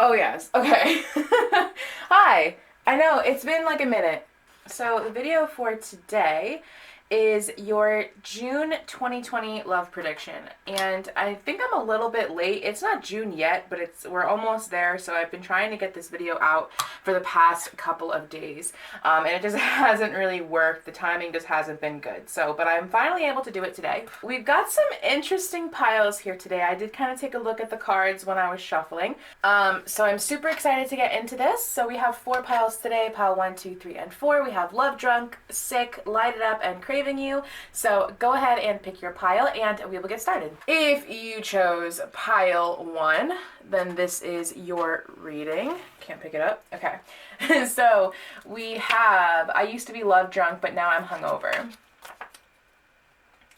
Oh, yes. Okay. Hi. I know, it's been like a minute. So, the video for today is your June 2020 love prediction. And I think I'm a little bit late. It's not June yet, but we're almost there. So, I've been trying to get this video out for the past couple of days. And it just hasn't really worked. The timing just hasn't been good. So, but I'm finally able to do it today. We've got some interesting piles here today. I did kind of take a look at the cards when I was shuffling. So I'm super excited to get into this. So we have 4 piles today, pile 1, 2, 3, and 4. We have Love Drunk, Sick, Light It Up, and Craving You. So go ahead and pick your pile and we will get started. If you chose pile 1, then this is your reading. Can't pick it up. Okay. So we have, I used to be love drunk, but now I'm hungover.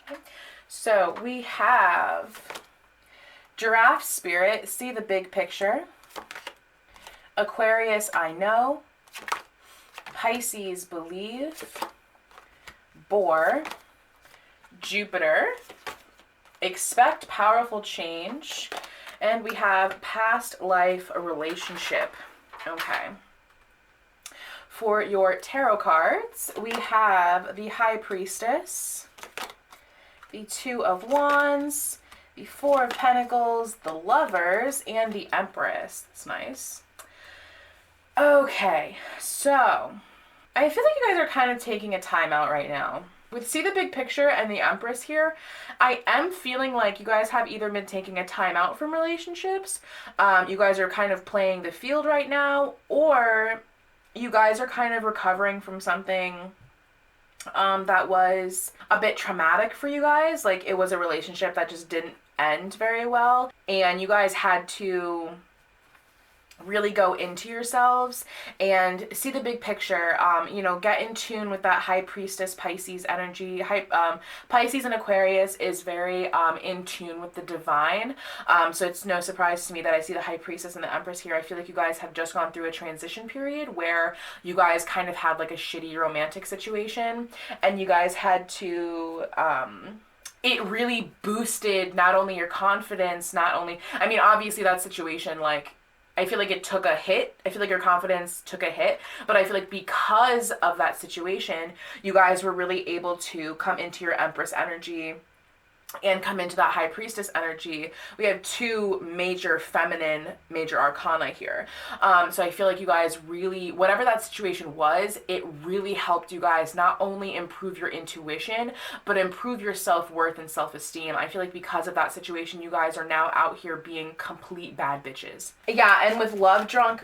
Okay. So we have Giraffe Spirit, see the big picture. Aquarius, I know. Pisces, believe. Boar. Jupiter. Expect powerful change. And we have past life relationship. Okay. For your tarot cards, we have the High Priestess, the Two of Wands, the Four of Pentacles, the Lovers, and the Empress. That's nice. Okay, so I feel like you guys are kind of taking a timeout right now. With see the big picture and the Empress here, I am feeling like you guys have either been taking a timeout from relationships, you guys are kind of playing the field right now, or you guys are kind of recovering from something that was a bit traumatic for you guys. Like it was a relationship that just didn't end very well, and you guys had to really go into yourselves and see the big picture, get in tune with that High Priestess Pisces energy. Pisces and Aquarius is very in tune with the divine, so it's no surprise to me that I see the High Priestess and the Empress here. I feel like you guys have just gone through a transition period where you guys kind of had like a shitty romantic situation, and you guys had to it really boosted not only your confidence, obviously that situation, like, I feel like it took a hit. I feel like your confidence took a hit. But I feel like because of that situation, you guys were really able to come into your Empress energy and come into that High Priestess energy. We have 2 major feminine, major arcana here. So I feel like you guys really, whatever that situation was, it really helped you guys not only improve your intuition, but improve your self-worth and self-esteem. I feel like because of that situation, you guys are now out here being complete bad bitches. Yeah, and with Love Drunk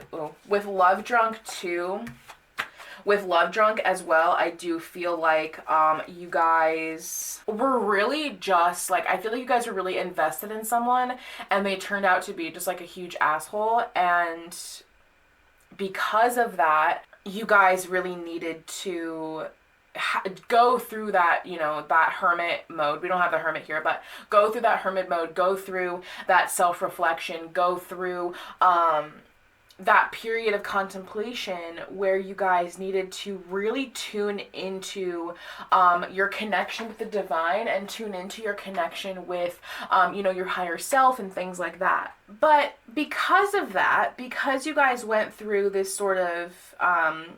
too, with Love Drunk as well, I do feel like you guys were really just like, I feel like you guys were really invested in someone and they turned out to be just like a huge asshole, and because of that, you guys really needed to go through that, that hermit mode. We don't have the hermit here, but go through that hermit mode, go through that self-reflection, go through that period of contemplation where you guys needed to really tune into your connection with the divine and tune into your connection with, your higher self and things like that. But because of that, because you guys went through this sort of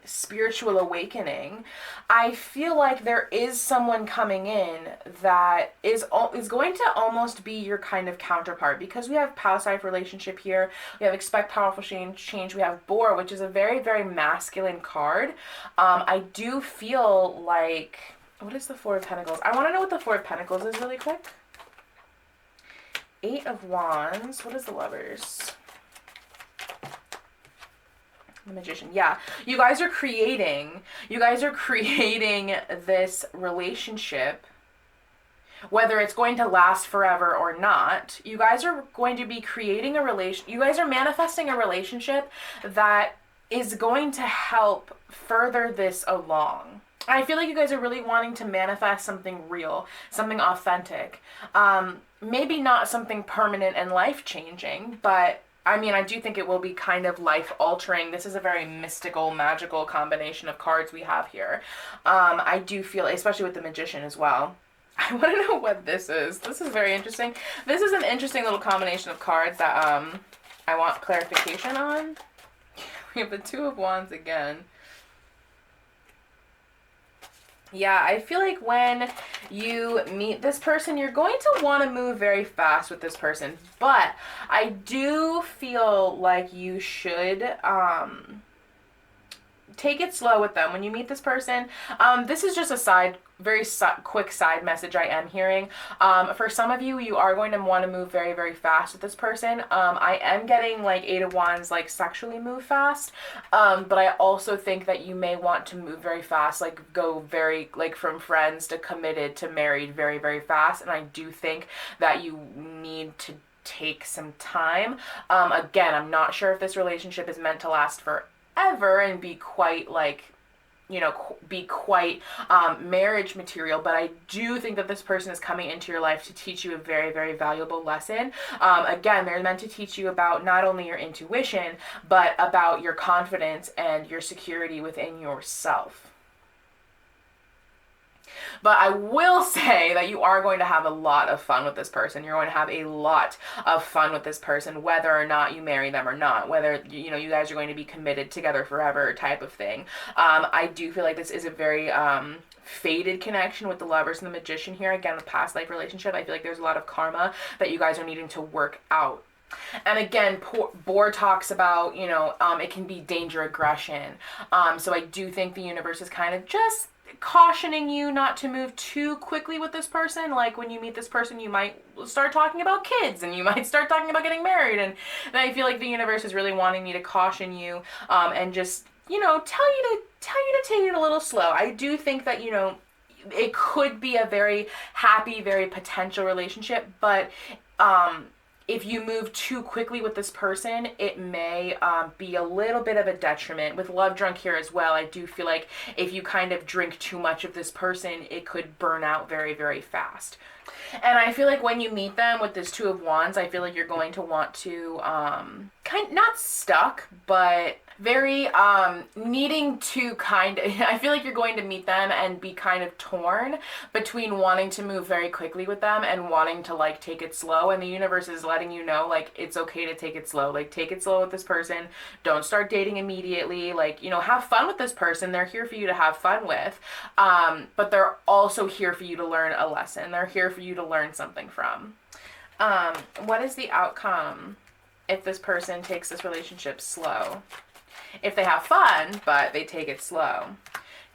spiritual awakening, I feel like there is someone coming in that is going to almost be your kind of counterpart, because we have past life relationship here, we have expect powerful change, we have Boar, which is a very, very masculine card. I do feel like, what is the Four of Pentacles? I want to know what the Four of Pentacles is really quick. 8 of Wands. What is the Lovers? The Magician. Yeah, you guys are creating this relationship, whether it's going to last forever or not. You guys are going to be creating you guys are manifesting a relationship that is going to help further this along. I feel like you guys are really wanting to manifest something real, something authentic. Maybe not something permanent and life-changing, but I do think it will be kind of life-altering. This is a very mystical, magical combination of cards we have here. I do feel, especially with the Magician as well. I want to know what this is. This is very interesting. This is an interesting little combination of cards that I want clarification on. We have the Two of Wands again. Yeah, I feel like when you meet this person, you're going to want to move very fast with this person. But I do feel like you should take it slow with them when you meet this person. This is just a quick side message I am hearing. For some of you, you are going to want to move very, very fast with this person. I am getting like Eight of Wands, like sexually move fast. But I also think that you may want to move very fast, like go very, like from friends to committed to married very, very fast. And I do think that you need to take some time. Again, I'm not sure if this relationship is meant to last forever and be quite like, you know, be quite marriage material, but I do think that this person is coming into your life to teach you a very, very valuable lesson. Again, they're meant to teach you about not only your intuition, but about your confidence and your security within yourself. But I will say that you are going to have a lot of fun with this person. You're going to have a lot of fun with this person, whether or not you marry them or not, whether, you know, you guys are going to be committed together forever type of thing. I do feel like this is a very fated connection with the Lovers and the Magician here. Again, a past life relationship. I feel like there's a lot of karma that you guys are needing to work out. And again, Bohr talks about, you know, it can be danger aggression. So I do think the universe is kind of just cautioning you not to move too quickly with this person. Like when you meet this person, you might start talking about kids and you might start talking about getting married. And I feel like the universe is really wanting me to caution you and just, you know, tell you to take it a little slow. I do think that, you know, it could be a very happy, very potential relationship, but if you move too quickly with this person, it may be a little bit of a detriment. With love drunk here as well, I do feel like if you kind of drink too much of this person, it could burn out very, very fast. And I feel like when you meet them with this Two of Wands, I feel like you're going to want to not stuck, but very needing to I feel like you're going to meet them and be kind of torn between wanting to move very quickly with them and wanting to like take it slow. And the universe is letting you know, like, it's okay to take it slow. Like, take it slow with this person. Don't start dating immediately. Like, you know, have fun with this person. They're here for you to have fun with. But they're also here for you to learn a lesson. They're here for you to learn something from. What is the outcome if this person takes this relationship slow? If they have fun, but they take it slow.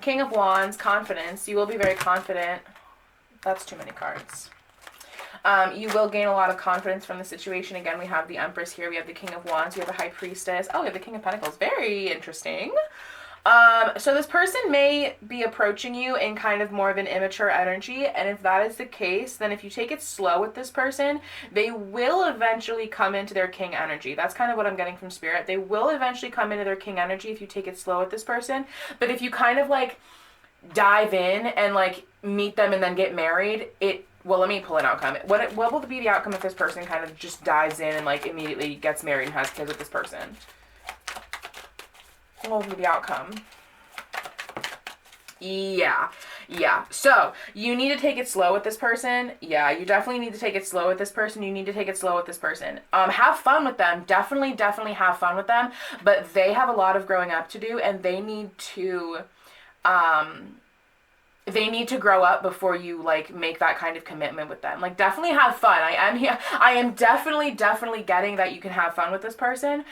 King of Wands, confidence. You will be very confident. That's too many cards. You will gain a lot of confidence from the situation. Again, we have the Empress here. We have the King of Wands. We have the High Priestess. Oh, we have the King of Pentacles. Very interesting. So this person may be approaching you in kind of more of an immature energy, and if that is the case, then if you take it slow with this person, they will eventually come into their king energy. That's kind of what I'm getting from Spirit. They will eventually come into their king energy if you take it slow with this person, but if you kind of like dive in and like meet them and then get married, well, let me pull an outcome. What will be the outcome if this person kind of just dives in and like immediately gets married and has kids with this person? What will be the outcome? Yeah. So you need to take it slow with this person. Yeah, you definitely need to take it slow with this person. You need to take it slow with this person. Have fun with them. Definitely have fun with them. But they have a lot of growing up to do, and they need to grow up before you like make that kind of commitment with them. Like, definitely have fun. I am definitely getting that you can have fun with this person.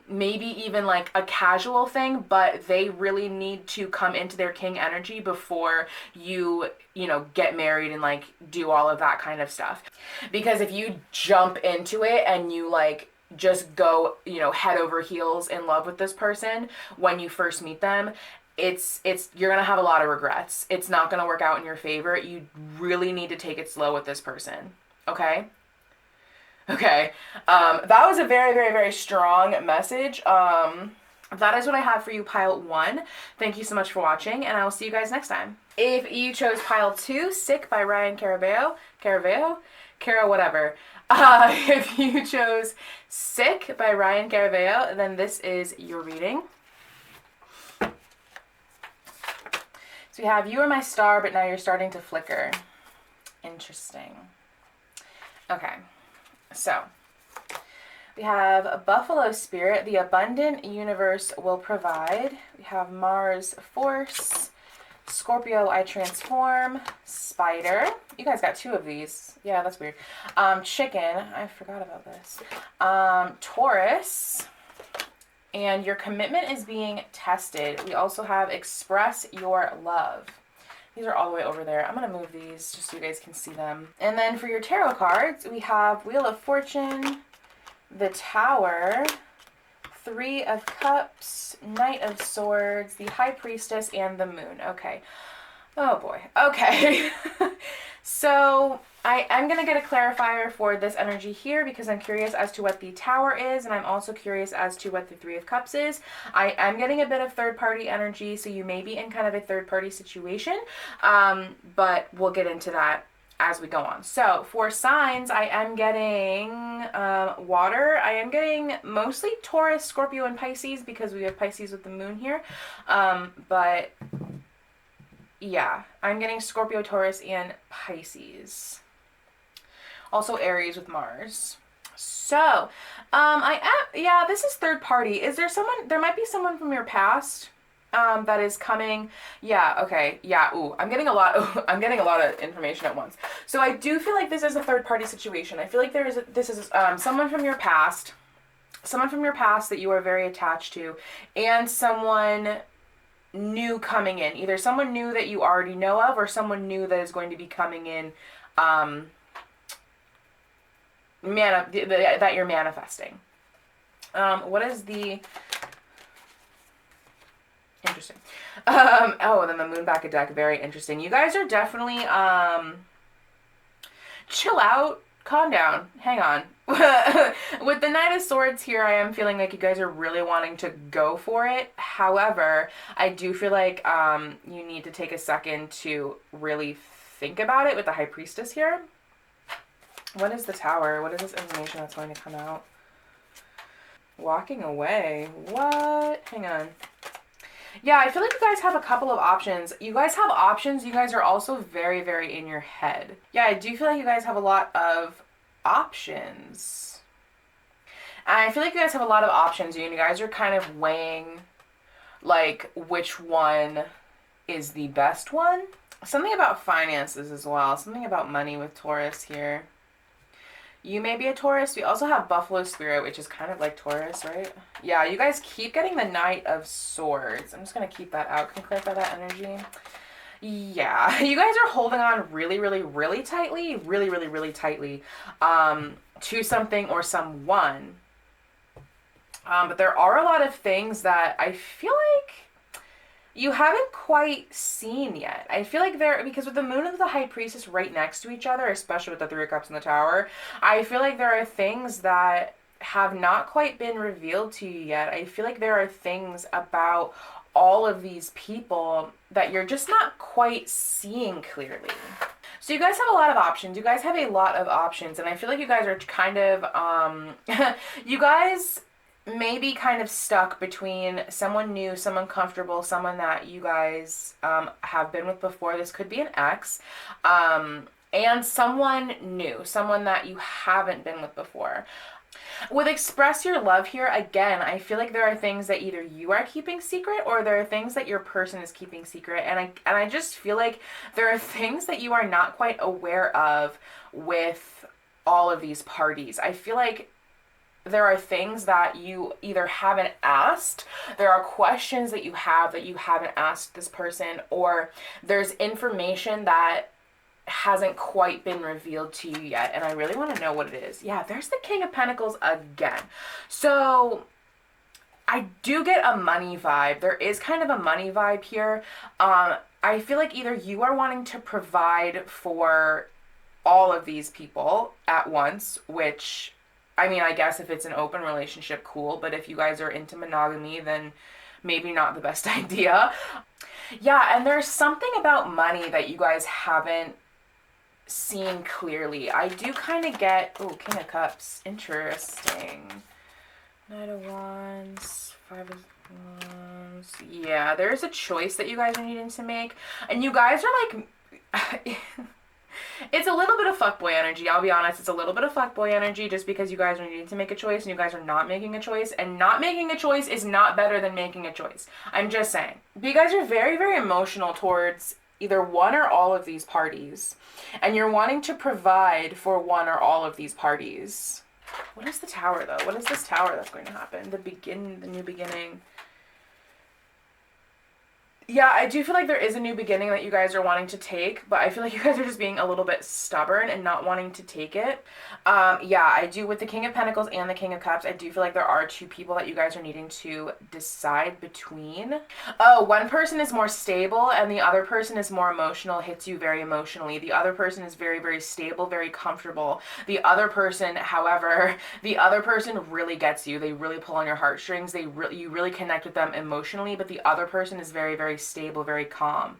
Maybe even like a casual thing, but they really need to come into their king energy before you know, get married and like do all of that kind of stuff. Because if you jump into it and you like just go, you know, head over heels in love with this person when you first meet them, you're gonna have a lot of regrets. It's not gonna work out in your favor. You really need to take it slow with this person. Okay? That was a very, very, very strong message. That is what I have for you, pile 1. Thank you so much for watching, and I will see you guys next time. If you chose pile 2, Sick by Ryan Caraballo, whatever. If you chose Sick by Ryan Caraballo, then this is your reading. So we have, you are my star, but now you're starting to flicker. Interesting. Okay. So We have a Buffalo Spirit, the abundant universe will provide. We have Mars Force, Scorpio, I transform, Spider. You guys got 2 of these. Yeah, that's weird. Chicken, I forgot about this. Taurus, and your commitment is being tested. We also have Express Your Love. These are all the way over there. I'm going to move these just so you guys can see them. And then for your tarot cards, we have Wheel of Fortune, the Tower, 3 of Cups, Knight of Swords, the High Priestess, and the Moon. Okay. Oh boy. Okay. So I am going to get a clarifier for this energy here because I'm curious as to what the Tower is, and I'm also curious as to what the 3 of Cups is. I am getting a bit of third-party energy, so you may be in kind of a third-party situation, but we'll get into that as we go on. So for signs, I am getting water. I am getting mostly Taurus, Scorpio, and Pisces because we have Pisces with the moon here. But yeah, I'm getting Scorpio, Taurus, and Pisces. Also Aries with Mars. So, yeah, this is third party. Is there someone, there might be someone from your past that is coming. Yeah, okay. Yeah, ooh, I'm getting a lot of information at once. So I do feel like this is a third party situation. I feel like this is someone from your past that you are very attached to, and someone new coming in. Either someone new that you already know of, or someone new that is going to be coming in, that you're manifesting. What is the... Interesting. Oh, then the moon back of deck, very interesting. You guys are definitely, chill out, calm down, hang on. With the Knight of Swords here, I am feeling like you guys are really wanting to go for it. However, I do feel like, you need to take a second to really think about it with the High Priestess here. What is the Tower? What is this information that's going to come out? Walking away. What? Hang on. Yeah, I feel like you guys have a couple of options. You guys have options. You guys are also very, very in your head. Yeah, I do feel like you guys have a lot of options. And I feel like you guys have a lot of options. And you guys are kind of weighing, like, which one is the best one. Something about finances as well. Something about money with Taurus here. You may be a Taurus. We also have Buffalo Spirit, which is kind of like Taurus, right? Yeah, you guys keep getting the Knight of Swords. I'm just going to keep that out. Can you clarify that energy? Yeah, you guys are holding on really, really, really tightly, to something or someone. But there are a lot of things that I feel like you haven't quite seen yet. I feel like because with the moon and the High Priestess right next to each other, especially with the 3 of Cups in the Tower, I feel like there are things that have not quite been revealed to you yet. I feel like there are things about all of these people that you're just not quite seeing clearly. So you guys have a lot of options. You guys have a lot of options, and I feel like you guys are kind of, you guys may be kind of stuck between someone new, someone comfortable, someone that you guys have been with before. This could be an ex, and someone new, someone that you haven't been with before. With Express Your Love here, again, I feel like there are things that either you are keeping secret or there are things that your person is keeping secret. And I just feel like there are things that you are not quite aware of with all of these parties. I feel like there are things that you either haven't asked, there are questions that you haven't asked this person, or there's information that hasn't quite been revealed to you yet, and I really want to know what it is. Yeah, there's the King of Pentacles again. So I do get a money vibe. There is kind of a money vibe here. I feel like either you are wanting to provide for all of these people at once, which, I mean, I guess if it's an open relationship, cool. But if you guys are into monogamy, then maybe not the best idea. Yeah, and there's something about money that you guys haven't seen clearly. I do kind of get... Oh, King of Cups. Interesting. Knight of Wands. 5 of Wands. Yeah, there's a choice that you guys are needing to make. And you guys are like... It's a little bit of fuckboy energy, I'll be honest. It's a little bit of fuckboy energy just because you guys are needing to make a choice and you guys are not making a choice. And not making a choice is not better than making a choice. I'm just saying. But you guys are very, very emotional towards either one or all of these parties. And you're wanting to provide for one or all of these parties. What is the Tower, though? What is this Tower that's going to happen? The new beginning. Yeah, I do feel like there is a new beginning that you guys are wanting to take, but I feel like you guys are just being a little bit stubborn and not wanting to take it. Yeah, I do, with the King of Pentacles and the King of Cups, I do feel like there are two people that you guys are needing to decide between. Oh, one person is more stable and the other person is more emotional, hits you very emotionally. The other person is very, very stable, very comfortable. The other person, however, the other person really gets you. They really pull on your heartstrings. You really connect with them emotionally, but the other person is very, very stable, very calm.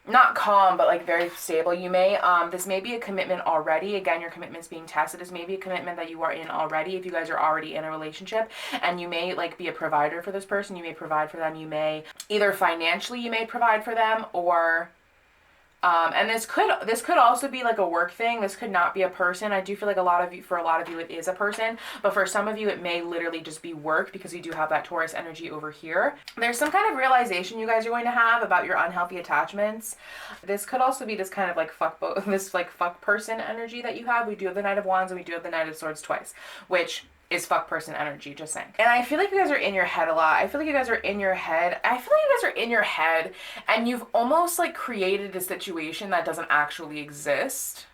Not calm, but like very stable. You may, this may be a commitment already. Again, your commitment's being tested. This may be a commitment that you are in already if you guys are already in a relationship, and you may like be a provider for this person. You may provide for them. You may, either financially you may provide for them, or and this could also be like a work thing. This could not be a person. I do feel like for a lot of you it is a person, but for some of you it may literally just be work, because you do have that Taurus energy over here. There's some kind of realization you guys are going to have about your unhealthy attachments. This could also be this kind of like fuck person energy that you have. We do have the Knight of Wands and we do have the Knight of Swords twice, which is fuck person energy, just saying. And I feel like you guys are in your head a lot. I feel like you guys are in your head. I feel like you guys are in your head and you've almost like created a situation that doesn't actually exist.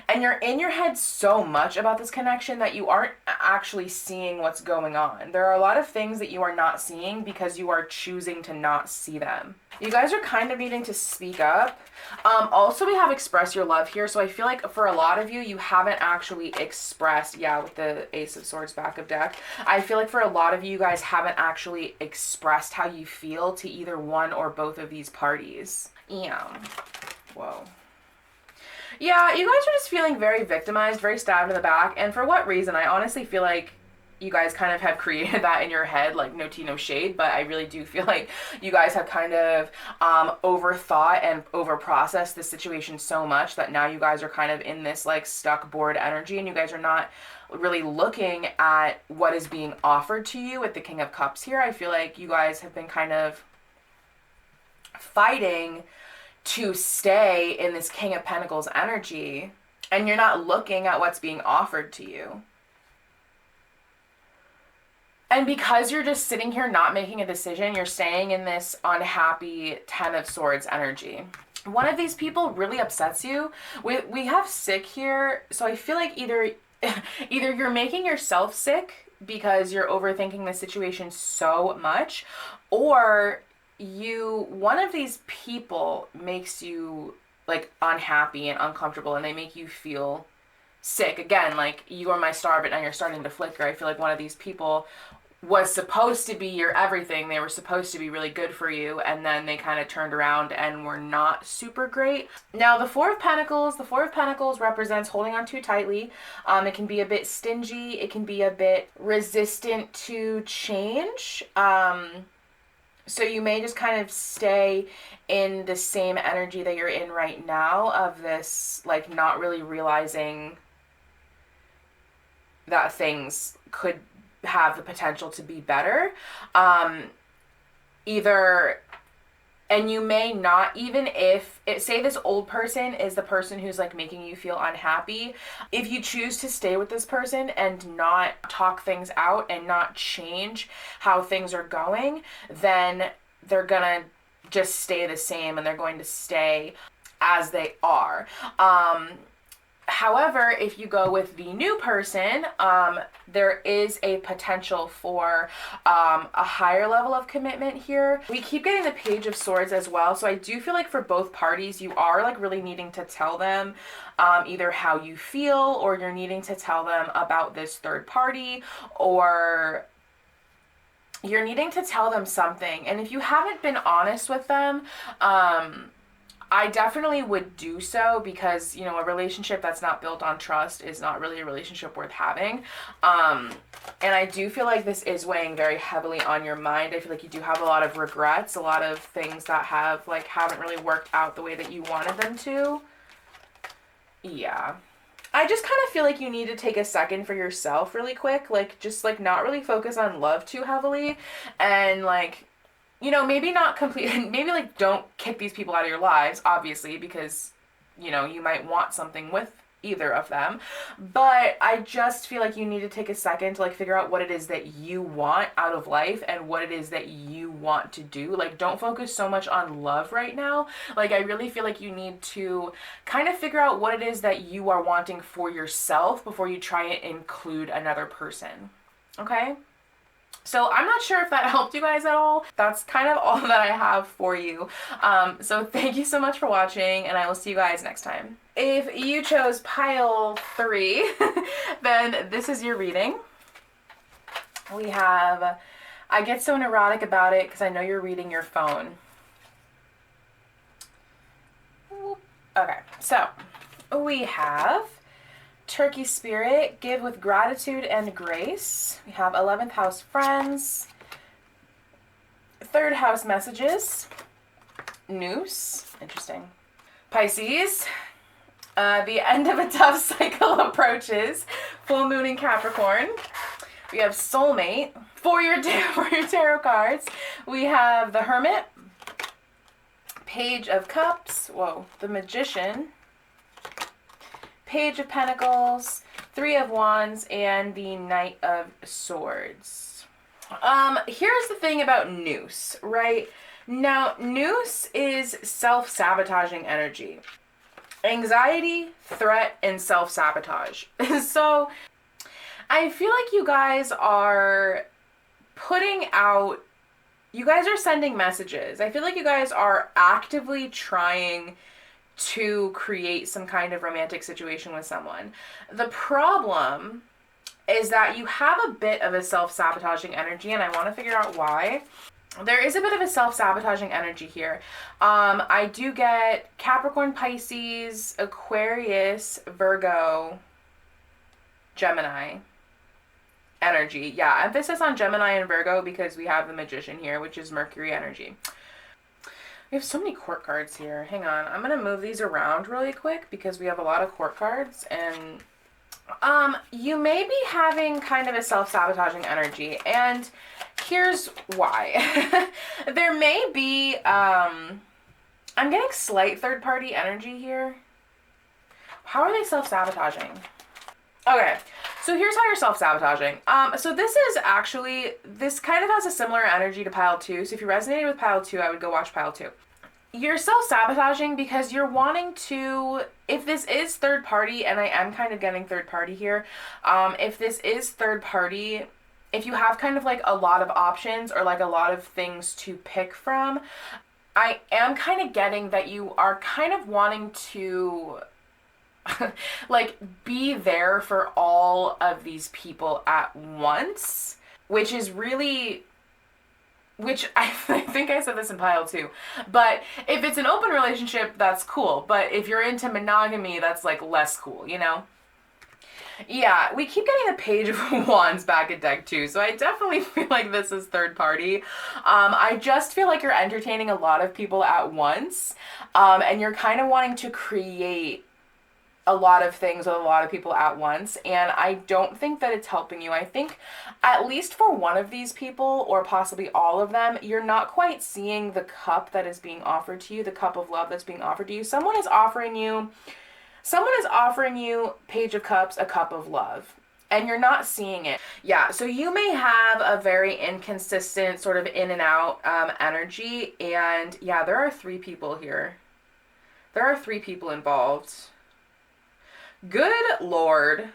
And you're in your head so much about this connection that you aren't actually seeing what's going on. There are a lot of things that you are not seeing because you are choosing to not see them. You guys are kind of needing to speak up. Also, we have express your love here. So I feel like for a lot of you, you haven't actually expressed, yeah, with the Ace of Swords back of deck. I feel like for a lot of you guys haven't actually expressed how you feel to either one or both of these parties. Yeah. Whoa. Yeah, you guys are just feeling very victimized, very stabbed in the back. And for what reason? I honestly feel like you guys kind of have created that in your head, like no tea, no shade, but I really do feel like you guys have kind of overthought and overprocessed the situation so much that now you guys are kind of in this like stuck, bored energy, and you guys are not really looking at what is being offered to you with the King of Cups here. I feel like you guys have been kind of fighting to stay in this King of Pentacles energy, and you're not looking at what's being offered to you. And because you're just sitting here not making a decision, you're staying in this unhappy Ten of Swords energy. One of these people really upsets you. We have sick here, so I feel like either you're making yourself sick because you're overthinking the situation so much, or one of these people makes you like unhappy and uncomfortable, and they make you feel sick. Again, like you are my star, but now you're starting to flicker. I feel like one of these people was supposed to be your everything. They were supposed to be really good for you, and then they kind of turned around and were not super great. Now, the Four of Pentacles represents holding on too tightly. It can be a bit stingy. It can be a bit resistant to change. So you may just kind of stay in the same energy that you're in right now of this, like, not really realizing that things could have the potential to be better. And you may not, even if say this old person is the person who's like making you feel unhappy, if you choose to stay with this person and not talk things out and not change how things are going, then they're gonna just stay the same and they're going to stay as they are. However, if you go with the new person, there is a potential for a higher level of commitment here. We keep getting the Page of Swords as well, so I do feel like for both parties, you are like really needing to tell them either how you feel, or you're needing to tell them about this third party, or you're needing to tell them something. And if you haven't been honest with them, I definitely would do so, because, you know, a relationship that's not built on trust is not really a relationship worth having. And I do feel like this is weighing very heavily on your mind. I feel like you do have a lot of regrets, a lot of things that haven't really worked out the way that you wanted them to. Yeah. I just kind of feel like you need to take a second for yourself really quick. Like, just like not really focus on love too heavily. And like, maybe not complete, maybe like don't kick these people out of your lives, obviously, because, you might want something with either of them. But I just feel like you need to take a second to like figure out what it is that you want out of life and what it is that you want to do. Like, don't focus so much on love right now. Like, I really feel like you need to kind of figure out what it is that you are wanting for yourself before you try and include another person. Okay? So I'm not sure if that helped you guys at all. That's kind of all that I have for you. So thank you so much for watching, and I will see you guys next time. If you chose pile 3, then this is your reading. We have, I get so neurotic about it because I know you're reading your phone. Okay, so we have Turkey Spirit, give with gratitude and grace. We have 11th house friends, 3rd house messages, noose, interesting. Pisces, the end of a tough cycle approaches, full moon in Capricorn. We have soulmate. For your tarot cards, we have the Hermit, Page of Cups, the Magician, Page of Pentacles, 3 of Wands, and the Knight of Swords. Here's the thing about noose, right? Now, noose is self-sabotaging energy. Anxiety, threat, and self-sabotage. So, I feel like you guys are sending messages. I feel like you guys are actively trying to create some kind of romantic situation with someone. The problem is that you have a bit of a self-sabotaging energy, and I want to figure out why. There is a bit of a self-sabotaging energy here. I do get Capricorn, Pisces, Aquarius, Virgo, Gemini energy. Yeah, emphasis on Gemini and Virgo because we have the Magician here, which is Mercury energy. We have so many court cards here. Hang on. I'm going to move these around really quick because we have a lot of court cards. And you may be having kind of a self-sabotaging energy. And here's why. There may be, I'm getting slight third-party energy here. How are they self-sabotaging? Okay. So here's how you're self-sabotaging. So this kind of has a similar energy to pile 2. So if you resonated with pile 2, I would go watch pile 2. You're self-sabotaging because you're wanting to, if this is third party, and I am kind of getting third party here, if this is third party, if you have kind of like a lot of options or like a lot of things to pick from, I am kind of getting that you are kind of wanting to like be there for all of these people at once, which is really, which I think I said this in pile 2, but if it's an open relationship, that's cool, but if you're into monogamy, that's like less cool, Yeah, we keep getting the Page of Wands back at deck 2, so I definitely feel like this is third party. I just feel like you're entertaining a lot of people at once, and you're kind of wanting to create a lot of things with a lot of people at once, and I don't think that it's helping you. I think at least for one of these people, or possibly all of them, you're not quite seeing the cup that is being offered to you, the cup of love that's being offered to you. Someone is offering you Page of Cups, a cup of love, and you're not seeing it. Yeah, so you may have a very inconsistent sort of in and out energy, and yeah, there are 3 people here. There are 3 people involved. Good Lord.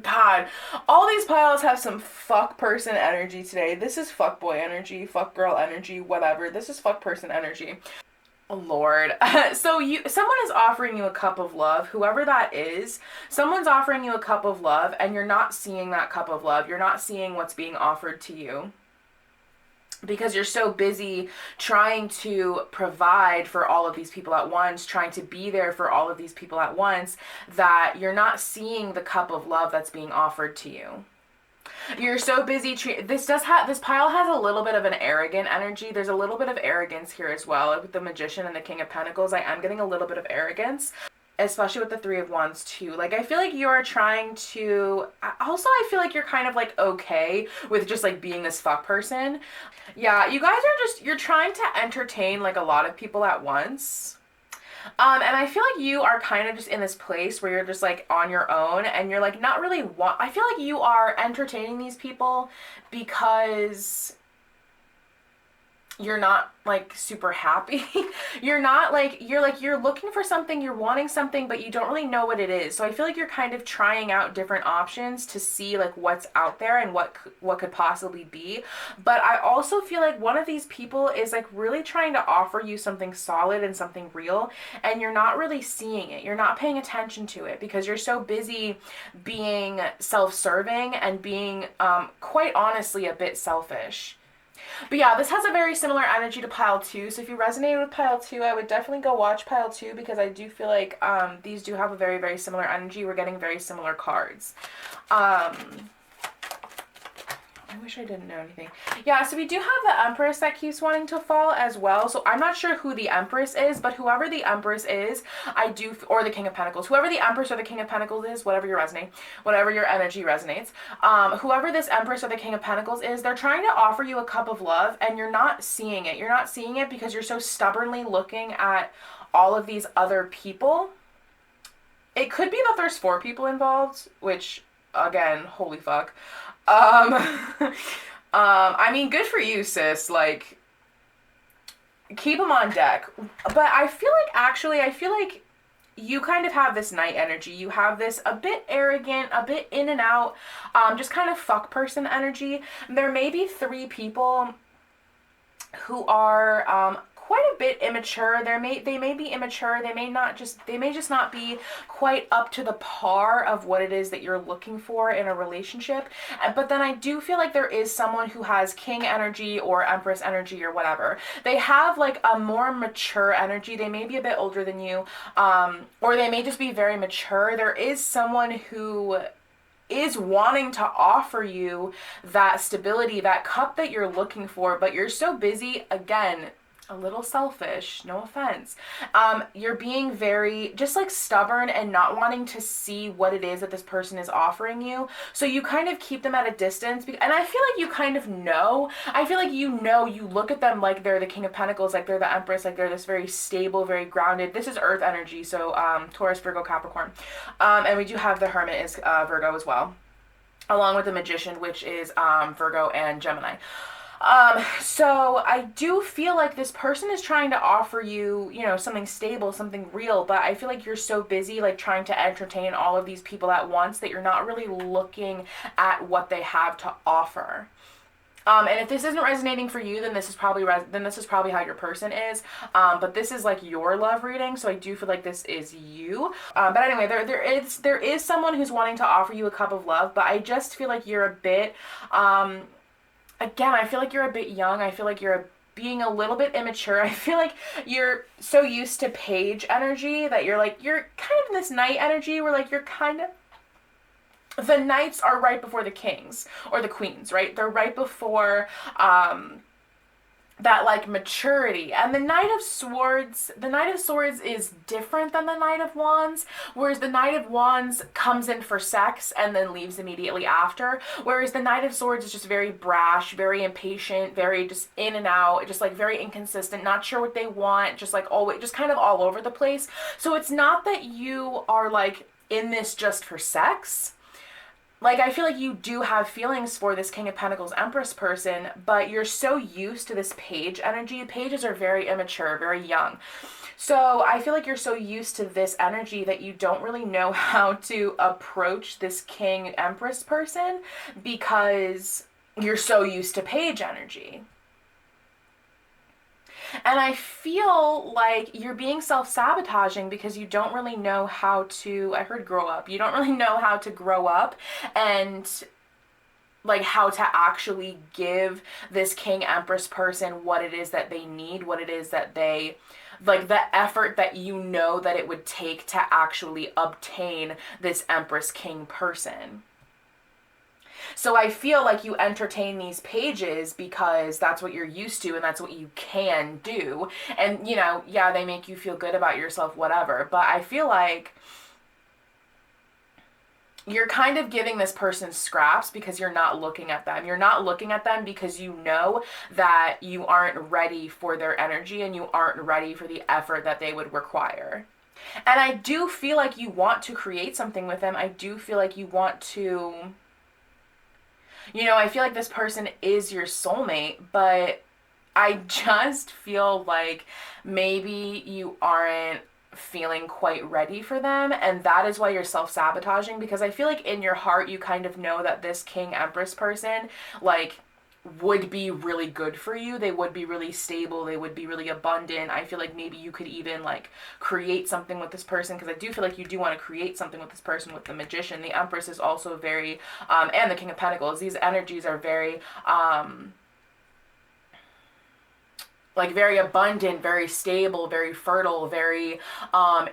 God, all these piles have some fuck person energy today. This is fuck boy energy, fuck girl energy, whatever. This is fuck person energy. Oh, Lord. So someone is offering you a cup of love, whoever that is. Someone's offering you a cup of love, and you're not seeing that cup of love. You're not seeing what's being offered to you, because you're so busy trying to provide for all of these people at once, trying to be there for all of these people at once, that you're not seeing the cup of love that's being offered to you. You're so busy this pile has a little bit of an arrogant energy. There's a little bit of arrogance here as well with the Magician and the King of Pentacles. I am getting a little bit of arrogance. especially with the Three of Wands too. Like, I feel like you're trying to, also I feel like you're kind of like okay with just like being this fuck person. Yeah, you guys are just, you're trying to entertain like a lot of people at once. And I feel like you are kind of just in this place where you're just like on your own and you're like not really I feel like you are entertaining these people because you're not like super happy. You're not like, you're looking for something, you're wanting something, but you don't really know what it is. So I feel like you're kind of trying out different options to see like what's out there and what could possibly be. But I also feel like one of these people is like really trying to offer you something solid and something real, and you're not really seeing it. You're not paying attention to it because you're so busy being self-serving and being quite honestly a bit selfish. But yeah, this has a very similar energy to pile two. So if you resonate with pile two, I would definitely go watch pile two because I do feel like these do have a very, very similar energy. We're getting very similar cards. I wish I didn't know anything. Yeah, so we do have the Empress that keeps wanting to fall as well. So I'm not sure who the Empress is, but whoever the Empress is, or the King of Pentacles, whoever the Empress or the King of Pentacles is, whatever your energy resonates, whoever this Empress or the King of Pentacles is, they're trying to offer you a cup of love, and you're not seeing it. You're not seeing it because you're so stubbornly looking at all of these other people. It could be that there's 4 people involved, which, again, holy fuck. I mean, good for you, sis. Like, keep them on deck. But I feel like you kind of have this Knight energy. You have this a bit arrogant, a bit in and out, just kind of fuck person energy. There may be 3 people who are quite a bit immature. They may be immature. They may just not be quite up to the par of what it is that you're looking for in a relationship. But then I do feel like there is someone who has King energy or Empress energy or whatever. They have like a more mature energy. They may be a bit older than you, or they may just be very mature. There is someone who is wanting to offer you that stability, that cup that you're looking for, but you're so busy, again, a little selfish, no offense. You're being very just like stubborn and not wanting to see what it is that this person is offering you. So you kind of keep them at a distance. And I feel like you kind of know. I feel like you look at them like they're the King of Pentacles, like they're the Empress, like they're this very stable, very grounded. This is Earth energy, so Taurus, Virgo, Capricorn. And we do have the Hermit is Virgo as well, along with the Magician, which is Virgo and Gemini. So I do feel like this person is trying to offer you, something stable, something real, but I feel like you're so busy, like, trying to entertain all of these people at once that you're not really looking at what they have to offer. And if this isn't resonating for you, then this is probably how your person is. But this is like your love reading, so I do feel like this is you. But anyway, there is someone who's wanting to offer you a cup of love, but I just feel like you're a bit, again, I feel like you're a bit young. I feel like you're being a little bit immature. I feel like you're so used to page energy that you're kind of in this Knight energy where like you're kind of, the Knights are right before the Kings or the Queens, right? They're right before that like maturity. And the Knight of Swords is different than the Knight of Wands, whereas the Knight of Wands comes in for sex and then leaves immediately after, whereas the Knight of Swords is just very brash, very impatient, very just in and out, just like very inconsistent, not sure what they want, just like always, just kind of all over the place. So it's not that you are like in this just for sex. Like, I feel like you do have feelings for this King of Pentacles Empress person, but you're so used to this page energy. Pages are very immature, very young. So I feel like you're so used to this energy that you don't really know how to approach this King Empress person because you're so used to page energy. And I feel like you're being self-sabotaging because you don't really know how to, I heard grow up. You don't really know how to grow up and like how to actually give this King Empress person what it is that they need, what it is that they, like the effort that that it would take to actually obtain this Empress King person. So I feel like you entertain these pages because that's what you're used to and that's what you can do. And, you know, yeah, they make you feel good about yourself, whatever. But I feel like you're kind of giving this person scraps because you're not looking at them. You're not looking at them because you know that you aren't ready for their energy and you aren't ready for the effort that they would require. And I do feel like you want to create something with them. I do feel like you want to, you know, I feel like this person is your soulmate, but I just feel like maybe you aren't feeling quite ready for them, and that is why you're self-sabotaging, because I feel like in your heart you kind of know that this King Empress person, like, would be really good for you. They would be really stable. They would be really abundant. I feel like maybe you could even like create something with this person, because I do feel like you do want to create something with this person. With the Magician, the Empress is also very and the King of Pentacles, these energies are very like very abundant, very stable, very fertile, very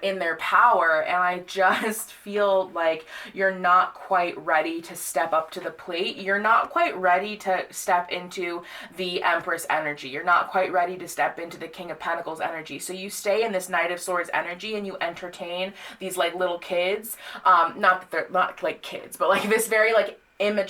in their power. And I just feel like you're not quite ready to step up to the plate. You're not quite ready to step into the Empress energy. You're not quite ready to step into the King of Pentacles energy. So you stay in this Knight of Swords energy and you entertain these like little kids. Not that they're not like kids, but like this very like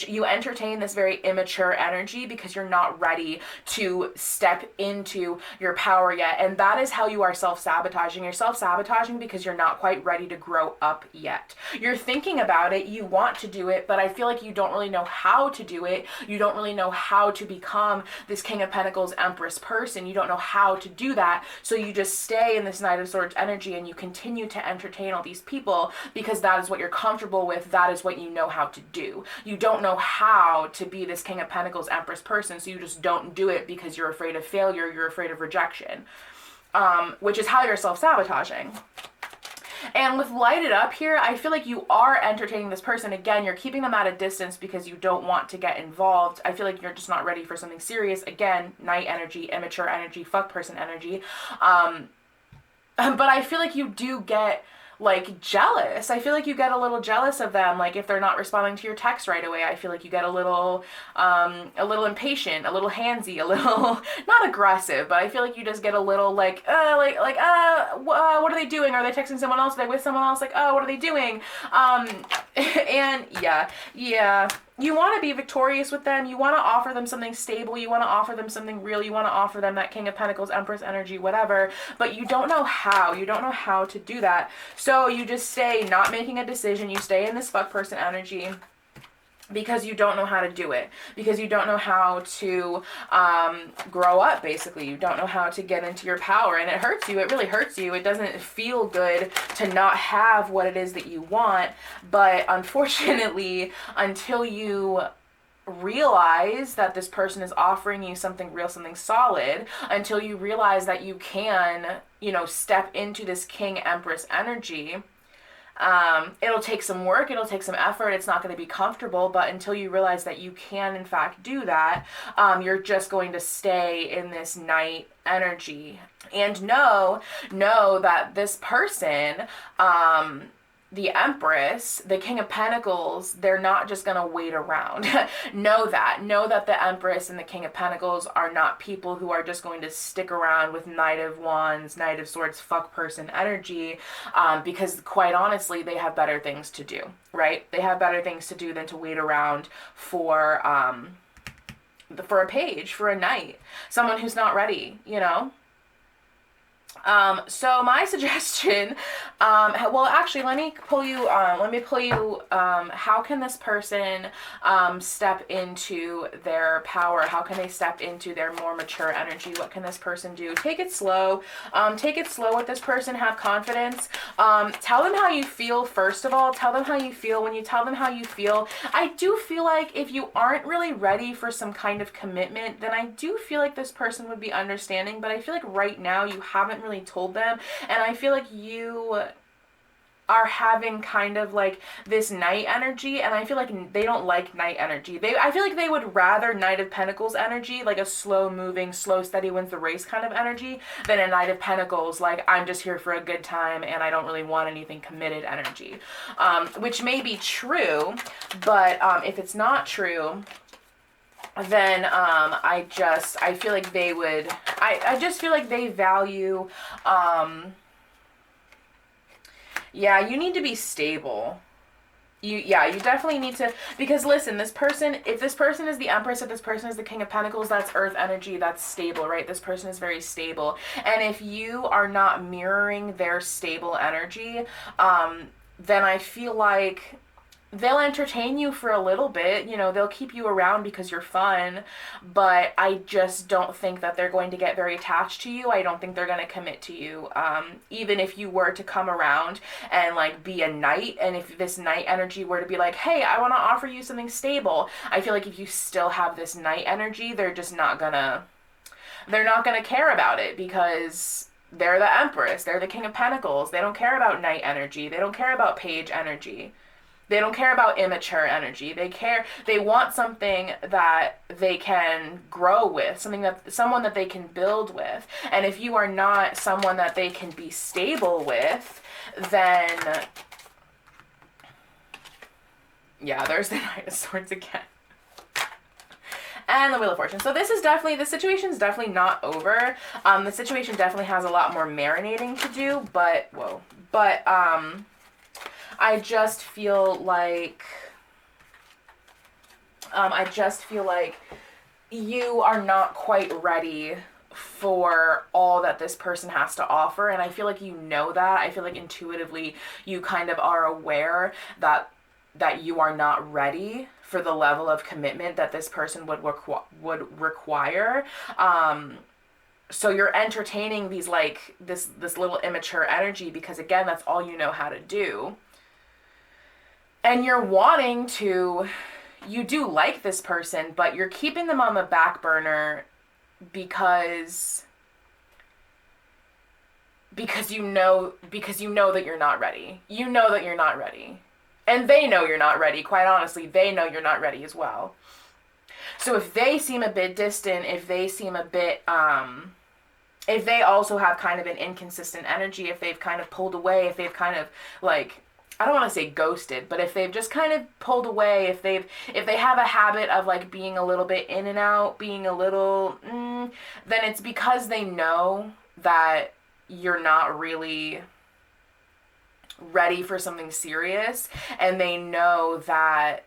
you entertain this very immature energy because you're not ready to step into your power yet. And that is how you are self-sabotaging. You're self-sabotaging because you're not quite ready to grow up yet. You're thinking about it, you want to do it, but I feel like you don't really know how to do it. You don't really know how to become this King of Pentacles Empress person. You don't know how to do that. So you just stay in this Knight of Swords energy and you continue to entertain all these people because that is what you're comfortable with. That is what you know how to do. You don't know how to be this King of Pentacles Empress person, so you just don't do it because you're afraid of failure, you're afraid of rejection, which is how you're self-sabotaging. And with Light It Up here, I feel like you are entertaining this person. Again, you're keeping them at a distance because you don't want to get involved. I feel like you're just not ready for something serious. Again, Knight energy, immature energy, fuck person energy. But I feel like you do get like jealous. I feel like you get a little jealous of them. Like if they're not responding to your text right away, I feel like you get a little impatient, a little handsy, a little not aggressive, but I feel like you just get a little like what are they doing? Are they texting someone else? Are they with someone else? Like, oh, what are they doing? And yeah. You want to be victorious with them. You want to offer them something stable. You want to offer them something real. You want to offer them that King of Pentacles, Empress energy, whatever. But you don't know how. You don't know how to do that. So you just stay not making a decision. You stay in this fuck person energy because you don't know how to do it, because you don't know how to grow up, basically. You don't know how to get into your power, and it hurts you. It really hurts you. It doesn't feel good to not have what it is that you want, but unfortunately, until you realize that this person is offering you something real, something solid, until you realize that you can, you know, step into this King Empress energy, it'll take some work, it'll take some effort, it's not going to be comfortable, but until you realize that you can in fact do that, you're just going to stay in this Knight energy. And know that this person, the Empress, the King of Pentacles, they're not just going to wait around. Know that the Empress and the King of Pentacles are not people who are just going to stick around with Knight of Wands, Knight of Swords, fuck person energy, because quite honestly, they have better things to do, right? They have better things to do than to wait around for a page, for a knight, someone who's not ready, you know? So my suggestion, well, actually, let me pull you, how can this person, step into their power? How can they step into their more mature energy? What can this person do? Take it slow with this person, have confidence, tell them how you feel, first of all, tell them how you feel. When you tell them how you feel, I do feel like if you aren't really ready for some kind of commitment, then I do feel like this person would be understanding, but I feel like right now you haven't really told them, and I feel like you are having kind of like this Knight energy, and I feel like they don't like Knight energy. I feel like they would rather Knight of Pentacles energy, like a slow moving, slow steady wins the race kind of energy, than a Knight of Pentacles, like I'm just here for a good time and I don't really want anything committed energy. Which may be true, but if it's not true, then I feel like they would, I just feel like they value, yeah, you need to be stable. You definitely need to, because listen, this person, if this person is the Empress, if this person is the King of Pentacles, that's earth energy, that's stable, right? This person is very stable. And if you are not mirroring their stable energy, then I feel like they'll entertain you for a little bit, you know, they'll keep you around because you're fun, but I just don't think that they're going to get very attached to you. I don't think they're going to commit to you. Even if you were to come around and like be a knight, and if this Knight energy were to be like, hey, I want to offer you something stable, I feel like if you still have this Knight energy, they're not gonna care about it, because they're the Empress, they're the King of Pentacles. They don't care about Knight energy. They don't care about Page energy. They don't care about immature energy. They want something that they can grow with, someone that they can build with. And if you are not someone that they can be stable with, then yeah, there's the Knight of Swords again. And the Wheel of Fortune. So the situation's definitely not over. The situation definitely has a lot more marinating to do, but I just feel like you are not quite ready for all that this person has to offer, and I feel like you know that. I feel like intuitively you kind of are aware that you are not ready for the level of commitment that this person would require. So you're entertaining these like this little immature energy because, again, that's all you know how to do. And you're wanting to, you do like this person, but you're keeping them on the back burner because you know that you're not ready. You know that you're not ready. And they know you're not ready. Quite honestly, they know you're not ready as well. So if they seem a bit distant, if they seem a bit, if they also have kind of an inconsistent energy, if they've kind of pulled away, if they've kind of like, I don't want to say ghosted, but if they've just kind of pulled away, if they have a habit of like being a little bit in and out, being a little, then it's because they know that you're not really ready for something serious, and they know that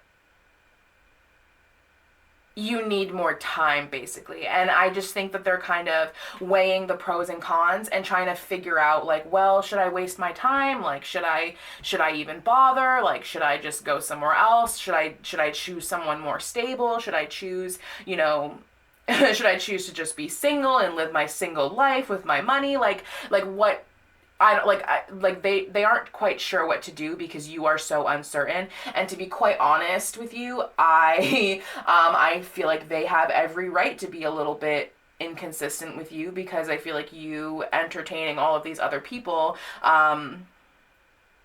you need more time, basically. And I just think that they're kind of weighing the pros and cons and trying to figure out, like, well, should I waste my time? Like, should I even bother? Like, should I just go somewhere else? Should I choose someone more stable? Should I choose, you know, should I choose to just be single and live my single life with my money? Like what? I don't they aren't quite sure what to do because you are so uncertain. And to be quite honest with you, I feel like they have every right to be a little bit inconsistent with you, because I feel like you entertaining all of these other people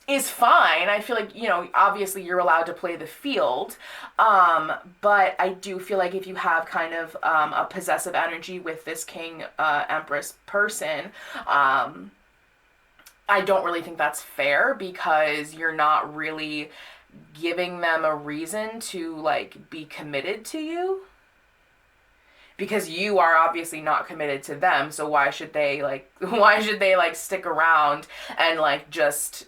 is fine. I feel like, you know, obviously you're allowed to play the field, but I do feel like if you have kind of a possessive energy with this King Empress person, I don't really think that's fair, because you're not really giving them a reason to like be committed to you, because you are obviously not committed to them. So why should they stick around and like just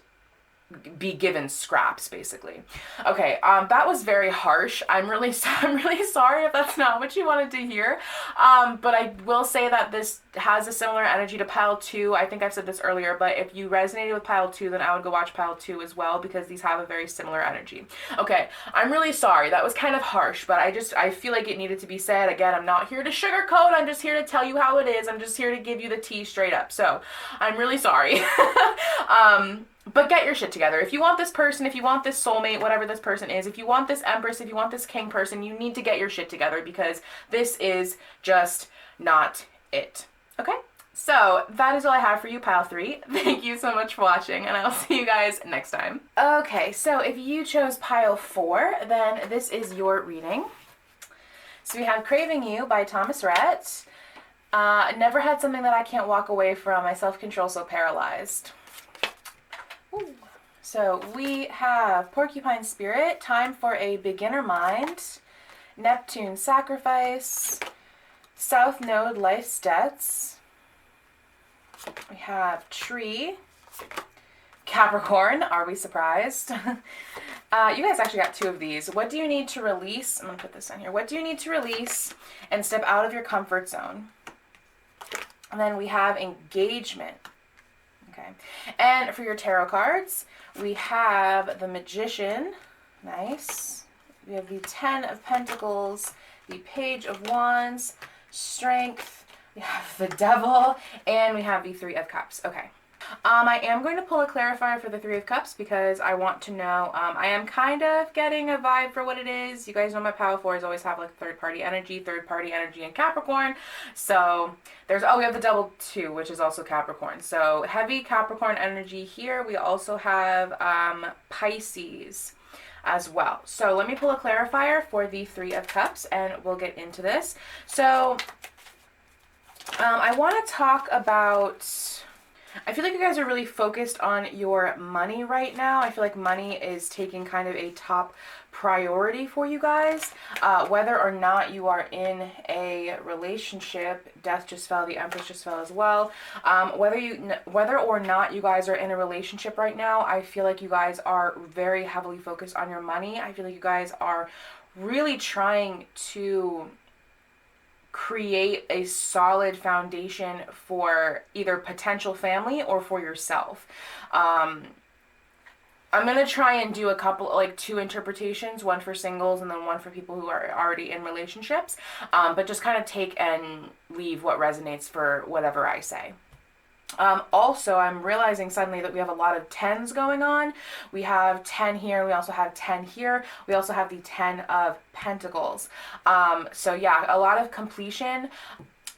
be given scraps, basically. Okay, that was very harsh. I'm really sorry if that's not what you wanted to hear. But I will say that this has a similar energy to pile 2. I think I've said this earlier, but if you resonated with pile 2, then I would go watch pile 2 as well, because these have a very similar energy. Okay, I'm really sorry. That was kind of harsh, but I feel like it needed to be said. Again, I'm not here to sugarcoat. I'm just here to tell you how it is. I'm just here to give you the tea straight up. So I'm really sorry. But get your shit together. If you want this person, if you want this soulmate, whatever this person is, if you want this Empress, if you want this King person, you need to get your shit together, because this is just not it. Okay? So that is all I have for you, pile 3. Thank you so much for watching, and I'll see you guys next time. Okay, so if you chose pile 4, then this is your reading. So we have Craving You by Thomas Rhett. Never had something that I can't walk away from. My self-control so paralyzed. Ooh. So we have Porcupine Spirit, Time for a Beginner Mind, Neptune Sacrifice, South Node Life's Debts. We have Tree, Capricorn, are we surprised? You guys actually got 2 of these. What do you need to release? I'm going to put this in here. What do you need to release and step out of your comfort zone? And then we have Engagement. Okay. And for your tarot cards, we have the Magician. Nice. We have the 10 of Pentacles, the Page of Wands, Strength. We have the Devil, and we have the 3 of Cups. Okay. I am going to pull a clarifier for the 3 of Cups because I want to know, I am kind of getting a vibe for what it is. You guys know my Power 4s always have like third-party energy in Capricorn. So there's, oh, we have the double 2, which is also Capricorn. So heavy Capricorn energy here. We also have Pisces as well. So let me pull a clarifier for the 3 of Cups and we'll get into this. So I want to talk about, I feel like you guys are really focused on your money right now. I feel like money is taking kind of a top priority for you guys. Whether or not you are in a relationship, Death just fell, the Empress just fell as well. Whether or not you guys are in a relationship right now, I feel like you guys are very heavily focused on your money. I feel like you guys are really trying to create a solid foundation for either potential family or for yourself. I'm going to try and do a couple, like 2 interpretations, one for singles and then one for people who are already in relationships, but just kind of take and leave what resonates for whatever I say. Also, I'm realizing suddenly that we have a lot of 10s going on. We have 10 here. We also have 10 here. We also have the 10 of Pentacles. So yeah, a lot of completion.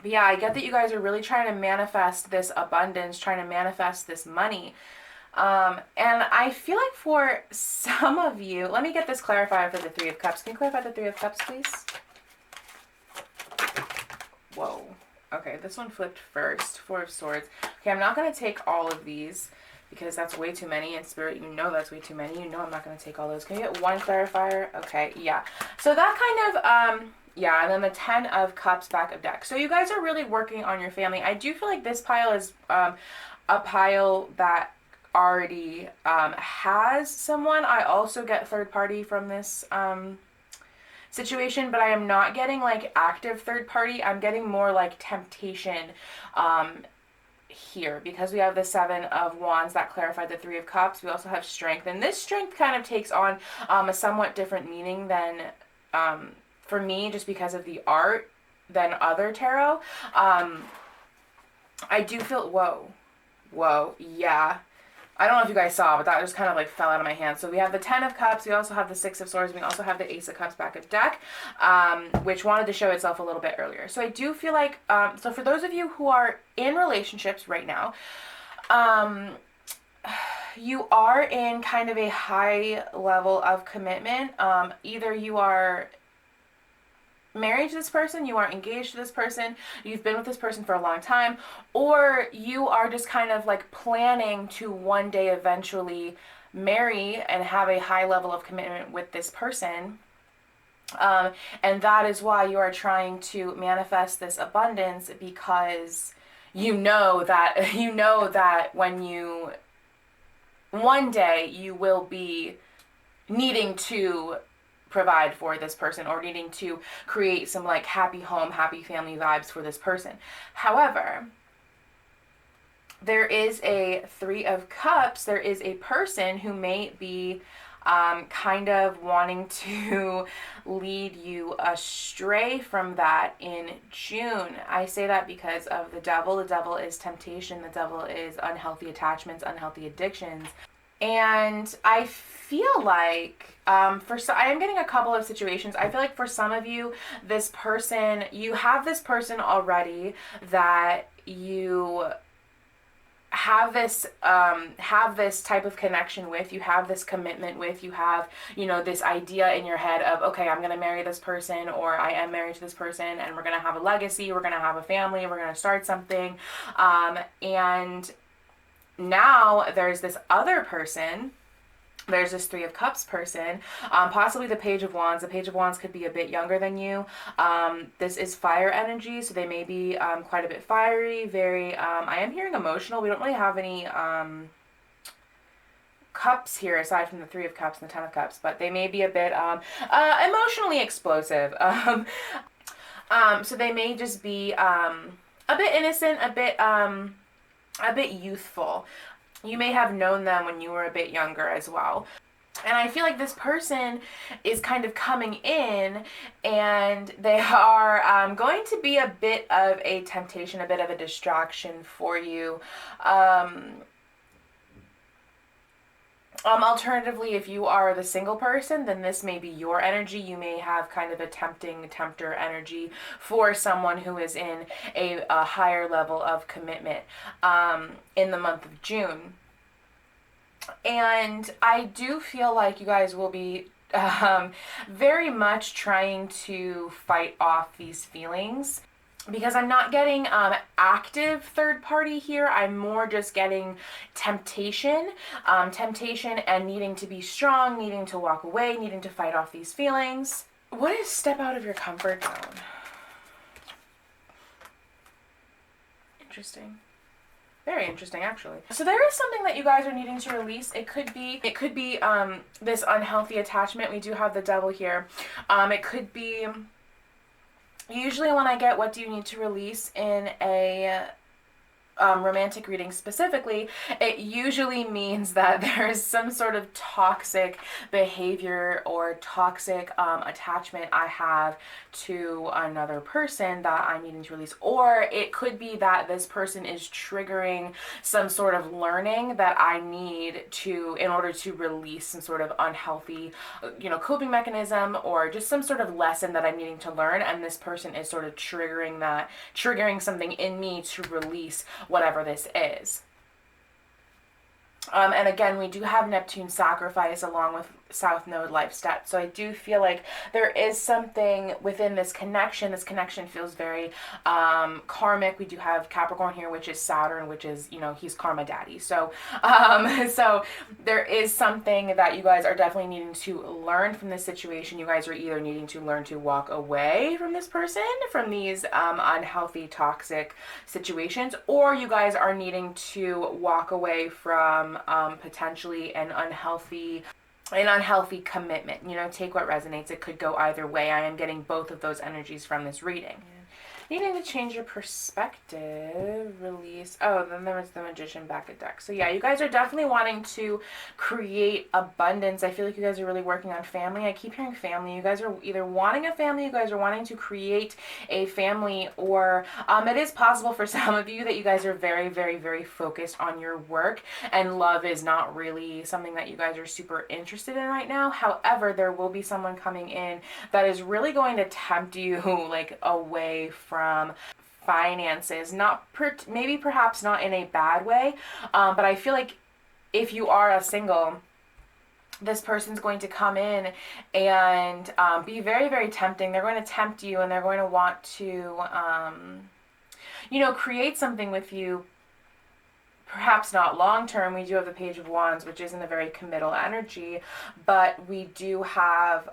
But yeah, I get that you guys are really trying to manifest this abundance, trying to manifest this money. And I feel like for some of you, let me get this clarified for the 3 of Cups. Can you clarify the 3 of Cups, please? Whoa. Okay, this one flipped first. 4 of Swords. Okay, I'm not going to take all of these because that's way too many. In Spirit, you know that's way too many. You know I'm not going to take all those. Can you get 1 clarifier? Okay, yeah. So that kind of, yeah, and then the 10 of Cups back of deck. So you guys are really working on your family. I do feel like this pile is a pile that already has someone. I also get third party from this situation, but I am not getting like active third party. I'm getting more like temptation here because we have the 7 of Wands that clarified the 3 of Cups. We also have Strength, and this Strength kind of takes on a somewhat different meaning than for me, just because of the art, than other tarot. I do feel, whoa, yeah. I don't know if you guys saw, but that just kind of like fell out of my hand. So we have the 10 of Cups. We also have the 6 of Swords. We also have the Ace of Cups back of deck, which wanted to show itself a little bit earlier. So I do feel like, so for those of you who are in relationships right now, you are in kind of a high level of commitment. Either you are married to this person, you are engaged to this person, you've been with this person for a long time, or you are just kind of like planning to one day eventually marry and have a high level of commitment with this person. And that is why you are trying to manifest this abundance, because you know that when you one day you will be needing to provide for this person or needing to create some like happy home, happy family vibes for this person. However, there is a 3 of Cups. There is a person who may be kind of wanting to lead you astray from that in June. I say that because of the Devil. The Devil is temptation. The Devil is unhealthy attachments, unhealthy addictions. And I feel like I am getting a couple of situations. I feel like for some of you, you have this person already that you have this type of connection with, you have this commitment with, you have, this idea in your head of, okay, I'm gonna marry this person, or I am married to this person, and we're gonna have a legacy, we're gonna have a family, we're gonna start something. And now there's this other person. There's this Three of Cups person, possibly the Page of Wands. The Page of Wands could be a bit younger than you. This is fire energy, so they may be quite a bit fiery, very, I am hearing emotional. We don't really have any cups here aside from the Three of Cups and the Ten of Cups, but they may be a bit emotionally explosive. So they may just be a bit innocent, a bit youthful. You may have known them when you were a bit younger as well. And I feel like this person is kind of coming in, and they are going to be a bit of a temptation, a bit of a distraction for you. Alternatively, if you are the single person, then this may be your energy. You may have kind of a tempter energy for someone who is in a higher level of commitment in the month of June. And I do feel like you guys will be very much trying to fight off these feelings, because I'm not getting active third party here. I'm more just getting temptation and needing to be strong, needing to walk away, needing to fight off these feelings. What is step out of your comfort zone? Interesting. Very interesting, actually. So there is something that you guys are needing to release. It could be this unhealthy attachment. We do have the Devil here. It could be, usually when I get what do you need to release in a romantic reading specifically, it usually means that there is some sort of toxic behavior or toxic attachment I have to another person that I'm needing to release. Or it could be that this person is triggering some sort of learning that I need to, in order to release some sort of unhealthy, coping mechanism, or just some sort of lesson that I'm needing to learn. And this person is sort of triggering something in me to release whatever this is. And again, we do have Neptune sacrifice along with South Node life step. So I do feel like there is something within this connection. This connection feels very karmic. We do have Capricorn here, which is Saturn, which is, he's karma daddy. So, so there is something that you guys are definitely needing to learn from this situation. You guys are either needing to learn to walk away from this person, from these unhealthy, toxic situations, or you guys are needing to walk away from potentially an unhealthy commitment. Take what resonates. It could go either way. I am getting both of those energies from this reading. Needing to change your perspective, release. Oh, then there was the Magician back at deck. So yeah, you guys are definitely wanting to create abundance. I feel like you guys are really working on family. I keep hearing family. You guys are either wanting a family, you guys are wanting to create a family, or it is possible for some of you that you guys are very, very, very focused on your work, and love is not really something that you guys are super interested in right now. However, there will be someone coming in that is really going to tempt you like away from finances, maybe perhaps not in a bad way, but I feel like if you are a single, this person's going to come in and be very, very tempting. They're going to tempt you, and they're going to want to create something with you. Perhaps not long term. We do have the Page of Wands, which isn't a very committal energy, but we do have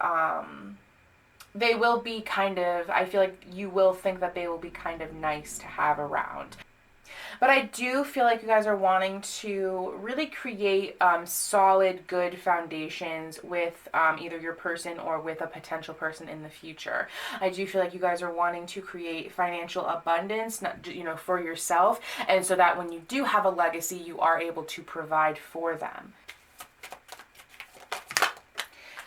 they will be I feel like you will think that they will be kind of nice to have around. But I do feel like you guys are wanting to really create solid, good foundations with either your person or with a potential person in the future. I do feel like you guys are wanting to create financial abundance, for yourself, and so that when you do have a legacy, you are able to provide for them.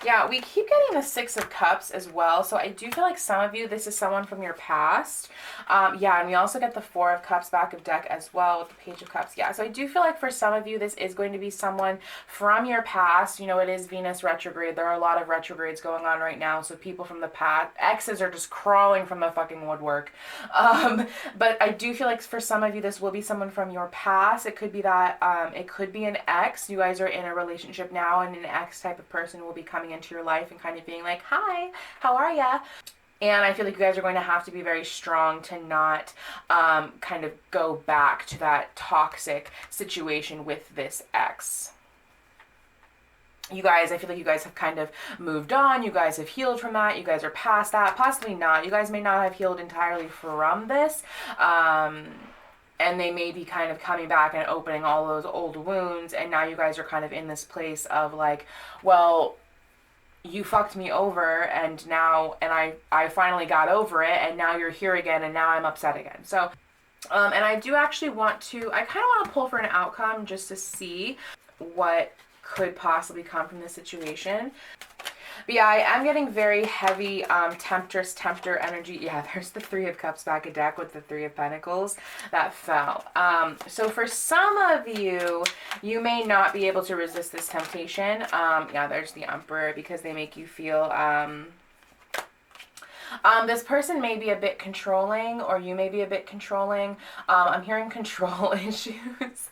Yeah, we keep getting the Six of Cups as well. So I do feel like some of you, this is someone from your past. Yeah, and we also get the Four of Cups back of deck as well with the Page of Cups. Yeah, so I do feel like for some of you, this is going to be someone from your past. You know, it is Venus retrograde. There are a lot of retrogrades going on right now. So people from the past, exes are just crawling from the fucking woodwork. But I do feel like for some of you, this will be someone from your past. It could be that, it could be an ex. You guys are in a relationship now, and an ex type of person will be coming into your life and kind of being like, hi, how are ya? And I feel like you guys are going to have to be very strong to not kind of go back to that toxic situation with this ex. You guys, I feel like you guys have kind of moved on. You guys have healed from that. You guys are past that. Possibly not. You guys may not have healed entirely from this. And they may be kind of coming back and opening all those old wounds. And now you guys are kind of in this place of like, well, you fucked me over, and now, and I finally got over it, and now you're here again, and now I'm upset again. So, and I do actually want to, I kind of want to pull for an outcome just to see what could possibly come from this situation. But yeah, I am getting very heavy tempter energy. Yeah, there's the Three of Cups back of deck with the Three of Pentacles that fell. So for some of you, you may not be able to resist this temptation. Yeah, there's the Emperor, because they make you feel... this person may be a bit controlling, or you may be a bit controlling. I'm hearing control issues.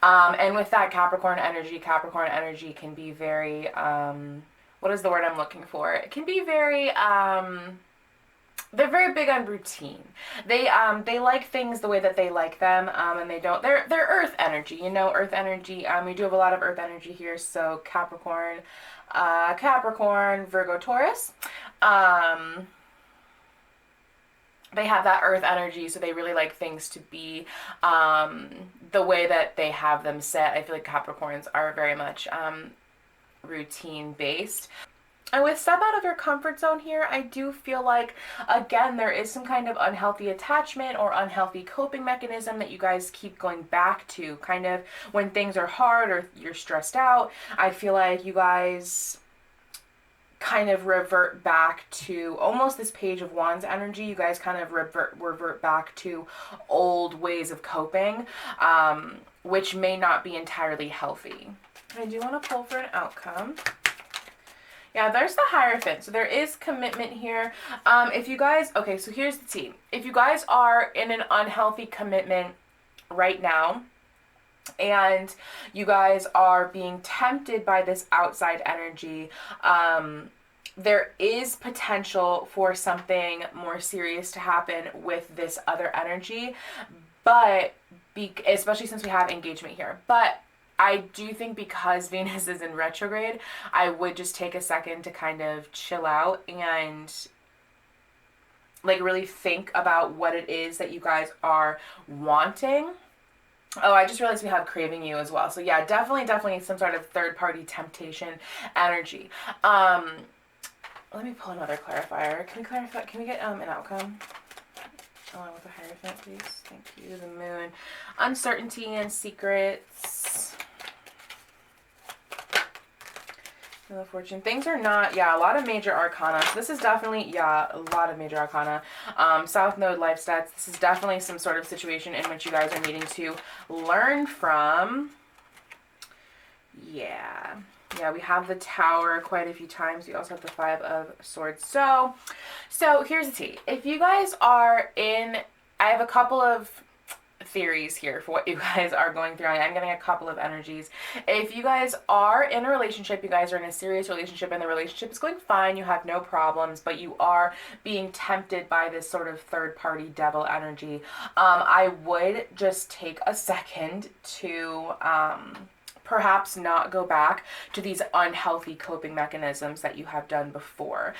And with that Capricorn energy can be very... what is the word I'm looking for? It can be very, they're very big on routine. They like things the way that they like them, and they're earth energy, you know, earth energy. We do have a lot of earth energy here, so Capricorn, Virgo, Taurus. They have that earth energy, so they really like things to be the way that they have them set. I feel like Capricorns are very much routine based. And with step out of your comfort zone here, I do feel like, again, there is some kind of unhealthy attachment or unhealthy coping mechanism that you guys keep going back to, kind of when things are hard or you're stressed out. I feel like you guys kind of revert back to almost this Page of Wands energy. You guys kind of revert back to old ways of coping, which may not be entirely healthy. I do want to pull for an outcome. Yeah, there's the Hierophant. So there is commitment here. If you guys, okay, so here's the tea. If you guys are in an unhealthy commitment right now, and you guys are being tempted by this outside energy, there is potential for something more serious to happen with this other energy, but especially since we have engagement here. But I do think because Venus is in retrograde, I would just take a second to kind of chill out and like really think about what it is that you guys are wanting. Oh, I just realized we have Craving You as well. So yeah, definitely some sort of third-party temptation energy. Let me pull another clarifier. Can we clarify? Can we get an outcome? Along with the Hierophant, please. Thank you. The Moon. Uncertainty and secrets. The Fortune. Things are not, yeah, a lot of major arcana. So this is definitely, yeah, a lot of major arcana. South Node life stats. This is definitely some sort of situation in which you guys are needing to learn from. Yeah. Yeah, we have the Tower quite a few times. We also have the Five of Swords. So here's the tea. If you guys are in, I have a couple of theories here for what you guys are going through. I'm getting a couple of energies. If you guys are in a relationship, you guys are in a serious relationship and the relationship is going fine, you have no problems, but you are being tempted by this sort of third-party devil energy, I would just take a second to perhaps not go back to these unhealthy coping mechanisms that you have done before.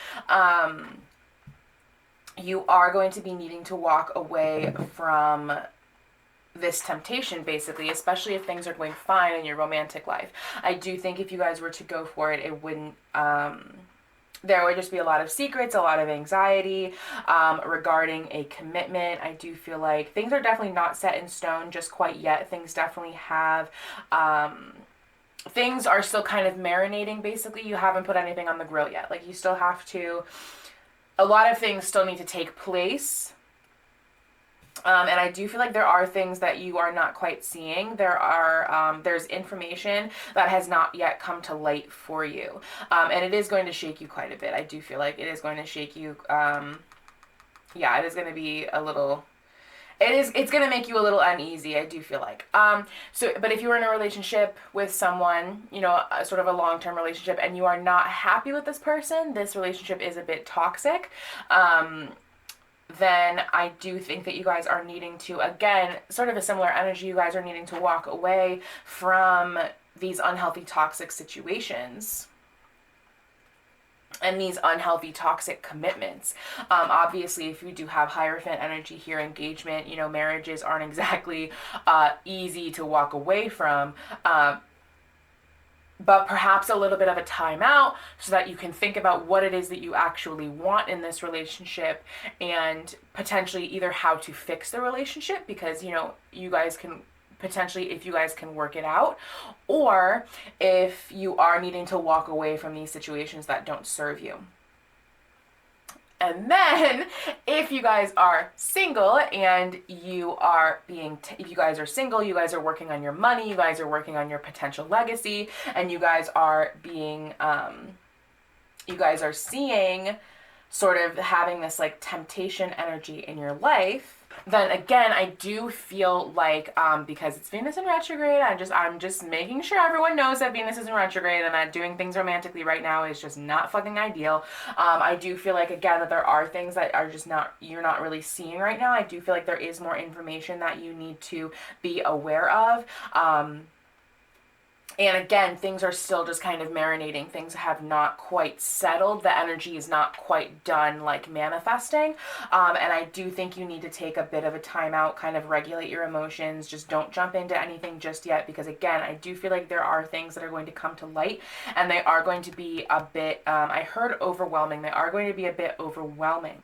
You are going to be needing to walk away from this temptation, basically, especially if things are going fine in your romantic life. I do think if you guys were to go for it, it wouldn't, there would just be a lot of secrets, a lot of anxiety regarding a commitment. I do feel like things are definitely not set in stone just quite yet. Things definitely have things are still kind of marinating, basically. You haven't put anything on the grill yet. Like, you still have to, a lot of things still need to take place. And I do feel like there are things that you are not quite seeing. There's information that has not yet come to light for you. And it is going to shake you quite a bit. I do feel like it is going to shake you. Yeah, it is going to be a little, it's going to make you a little uneasy, I do feel like. But if you are in a relationship with someone, sort of a long-term relationship, and you are not happy with this person, this relationship is a bit toxic. Then I do think that you guys are needing to, again, sort of a similar energy, you guys are needing to walk away from these unhealthy, toxic situations and these unhealthy, toxic commitments. Obviously, if you do have Hierophant energy here, engagement, marriages aren't exactly easy to walk away from. But perhaps a little bit of a timeout so that you can think about what it is that you actually want in this relationship, and potentially either how to fix the relationship, because you guys can potentially, if you guys can work it out, or if you are needing to walk away from these situations that don't serve you. And then, if you guys are single and you are if you guys are single, you guys are working on your money, you guys are working on your potential legacy, and you guys are you guys are seeing sort of having this like temptation energy in your life, then again, I do feel like, because it's Venus in retrograde, I'm just making sure everyone knows that Venus is in retrograde and that doing things romantically right now is just not fucking ideal. I do feel like, again, that there are things that are just you're not really seeing right now. I do feel like there is more information that you need to be aware of. And again, things are still just kind of marinating. Things have not quite settled. The energy is not quite done, like, manifesting. And I do think you need to take a bit of a time out, kind of regulate your emotions. Just don't jump into anything just yet, because again, I do feel like there are things that are going to come to light, and they are going to be a bit, I heard overwhelming. They are going to be a bit overwhelming.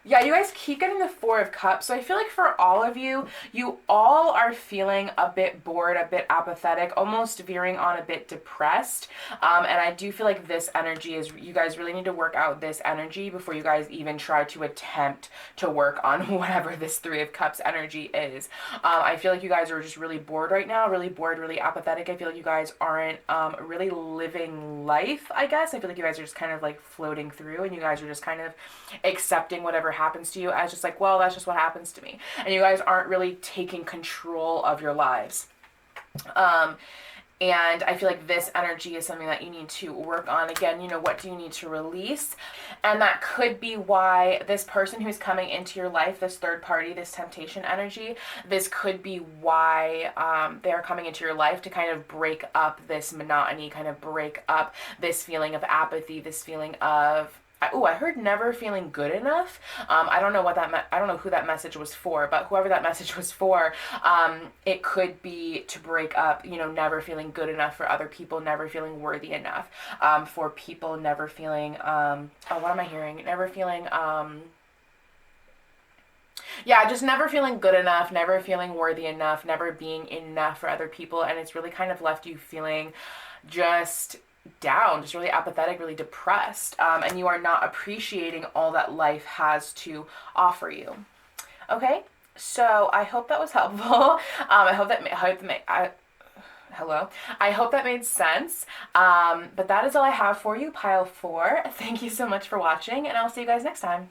Yeah, you guys keep getting the Four of Cups. So I feel like for all of you, you all are feeling a bit bored, a bit apathetic, almost veering on a bit depressed. And I do feel like this energy is, you guys really need to work out this energy before you guys even try to attempt to work on whatever this Three of Cups energy is. I feel like you guys are just really bored right now, really bored, really apathetic. I feel like you guys aren't really living life, I guess. I feel like you guys are just kind of like floating through, and you guys are just kind of accepting whatever happens to you as just like, well, that's just what happens to me. And you guys aren't really taking control of your lives. And I feel like this energy is something that you need to work on. Again, what do you need to release? And that could be why this person who's coming into your life, this third party, this temptation energy, this could be why they're coming into your life, to kind of break up this monotony, kind of break up this feeling of apathy, this feeling of, I heard never feeling good enough. I don't know I don't know who that message was for, but whoever that message was for, it could be to break up, never feeling good enough for other people, never feeling worthy enough, for people, never feeling, what am I hearing? Never feeling, yeah, just never feeling good enough, never feeling worthy enough, never being enough for other people. And it's really kind of left you feeling just down, just really apathetic, really depressed, and you are not appreciating all that life has to offer you. Okay, so I hope that was helpful. I hope that hello. I hope that made sense. But that is all I have for you, pile 4. Thank you so much for watching, and I'll see you guys next time.